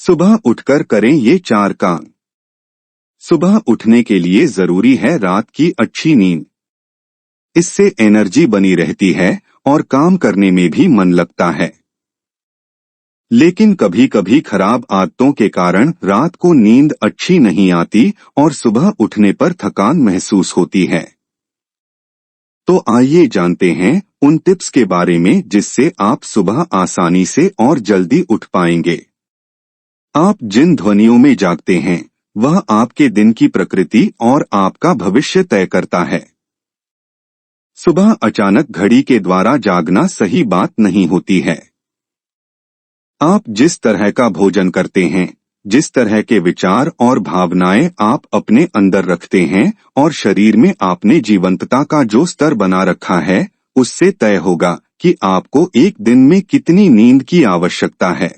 सुबह उठकर करें ये 4 काम। सुबह उठने के लिए जरूरी है रात की अच्छी नींद। इससे एनर्जी बनी रहती है और काम करने में भी मन लगता है। लेकिन कभी कभी खराब आदतों के कारण रात को नींद अच्छी नहीं आती और सुबह उठने पर थकान महसूस होती है। तो आइए जानते हैं उन टिप्स के बारे में जिससे आप सुबह आसानी से और जल्दी उठ पाएंगे। आप जिन ध्वनियों में जागते हैं वह आपके दिन की प्रकृति और आपका भविष्य तय करता है। सुबह अचानक घड़ी के द्वारा जागना सही बात नहीं होती है। आप जिस तरह का भोजन करते हैं, जिस तरह के विचार और भावनाएं आप अपने अंदर रखते हैं और शरीर में आपने जीवंतता का जो स्तर बना रखा है, उससे तय होगा कि आपको एक दिन में कितनी नींद की आवश्यकता है।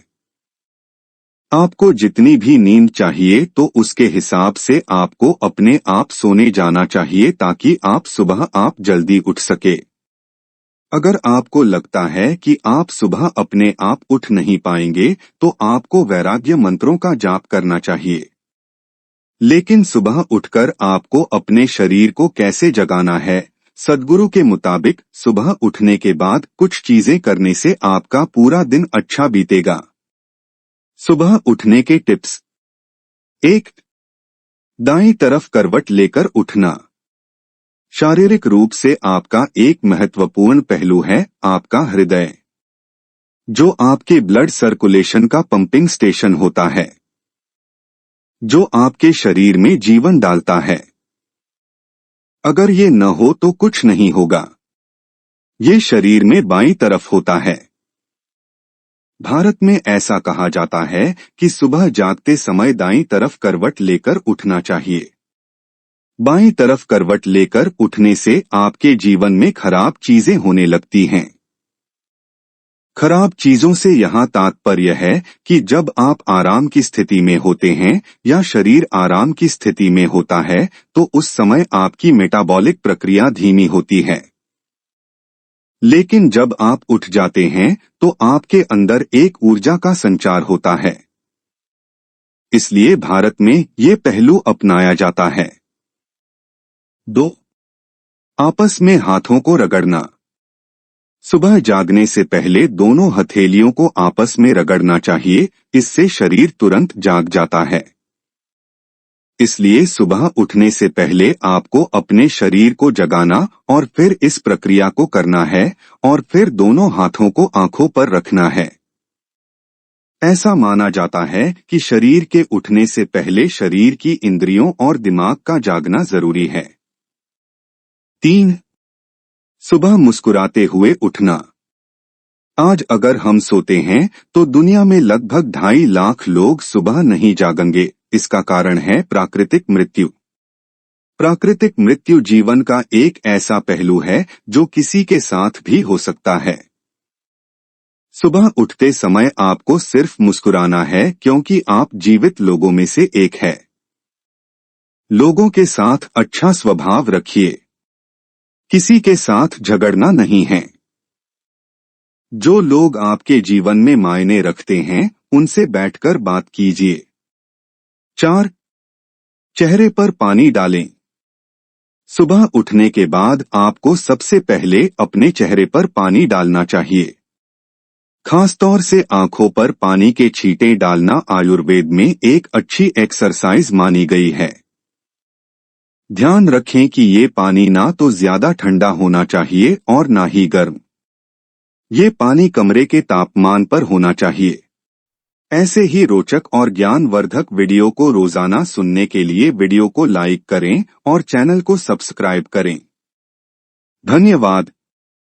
आपको जितनी भी नींद चाहिए तो उसके हिसाब से आपको अपने आप सोने जाना चाहिए ताकि आप जल्दी उठ सके। अगर आपको लगता है कि आप सुबह अपने आप उठ नहीं पाएंगे तो आपको वैराग्य मंत्रों का जाप करना चाहिए। लेकिन सुबह उठकर आपको अपने शरीर को कैसे जगाना है? सद्गुरु के मुताबिक सुबह उठने के बाद कुछ चीजें करने से आपका पूरा दिन अच्छा बीतेगा। सुबह उठने के टिप्स। 1. दाईं तरफ करवट लेकर उठना। शारीरिक रूप से आपका एक महत्वपूर्ण पहलू है आपका हृदय, जो आपके ब्लड सर्कुलेशन का पंपिंग स्टेशन होता है, जो आपके शरीर में जीवन डालता है। अगर ये न हो तो कुछ नहीं होगा। ये शरीर में बाईं तरफ होता है। भारत में ऐसा कहा जाता है कि सुबह जागते समय दाईं तरफ करवट लेकर उठना चाहिए। बाईं तरफ करवट लेकर उठने से आपके जीवन में खराब चीजें होने लगती हैं। खराब चीजों से यहाँ तात्पर्य है कि जब आप आराम की स्थिति में होते हैं या शरीर आराम की स्थिति में होता है तो उस समय आपकी मेटाबॉलिक प्रक्रिया धीमी होती है। लेकिन जब आप उठ जाते हैं तो आपके अंदर एक ऊर्जा का संचार होता है। इसलिए भारत में ये पहलू अपनाया जाता है। 2. आपस में हाथों को रगड़ना। सुबह जागने से पहले दोनों हथेलियों को आपस में रगड़ना चाहिए, इससे शरीर तुरंत जाग जाता है। इसलिए सुबह उठने से पहले आपको अपने शरीर को जगाना और फिर इस प्रक्रिया को करना है और फिर दोनों हाथों को आंखों पर रखना है। ऐसा माना जाता है कि शरीर के उठने से पहले शरीर की इंद्रियों और दिमाग का जागना जरूरी है। 3. सुबह मुस्कुराते हुए उठना। आज अगर हम सोते हैं तो दुनिया में लगभग 2.5 लाख लोग सुबह नहीं जागेंगे। इसका कारण है प्राकृतिक मृत्यु। प्राकृतिक मृत्यु जीवन का एक ऐसा पहलू है जो किसी के साथ भी हो सकता है। सुबह उठते समय आपको सिर्फ मुस्कुराना है क्योंकि आप जीवित लोगों में से एक है। लोगों के साथ अच्छा स्वभाव रखिए। किसी के साथ झगड़ना नहीं है। जो लोग आपके जीवन में मायने रखते हैं उनसे बैठकर बात कीजिए। 4. चेहरे पर पानी डालें। सुबह उठने के बाद आपको सबसे पहले अपने चेहरे पर पानी डालना चाहिए। खासतौर से आंखों पर पानी के छींटे डालना आयुर्वेद में एक अच्छी एक्सरसाइज मानी गई है। ध्यान रखें कि ये पानी ना तो ज्यादा ठंडा होना चाहिए और ना ही गर्म। ये पानी कमरे के तापमान पर होना चाहिए। ऐसे ही रोचक और ज्ञानवर्धक वीडियो को रोजाना सुनने के लिए वीडियो को लाइक करें और चैनल को सब्सक्राइब करें। धन्यवाद।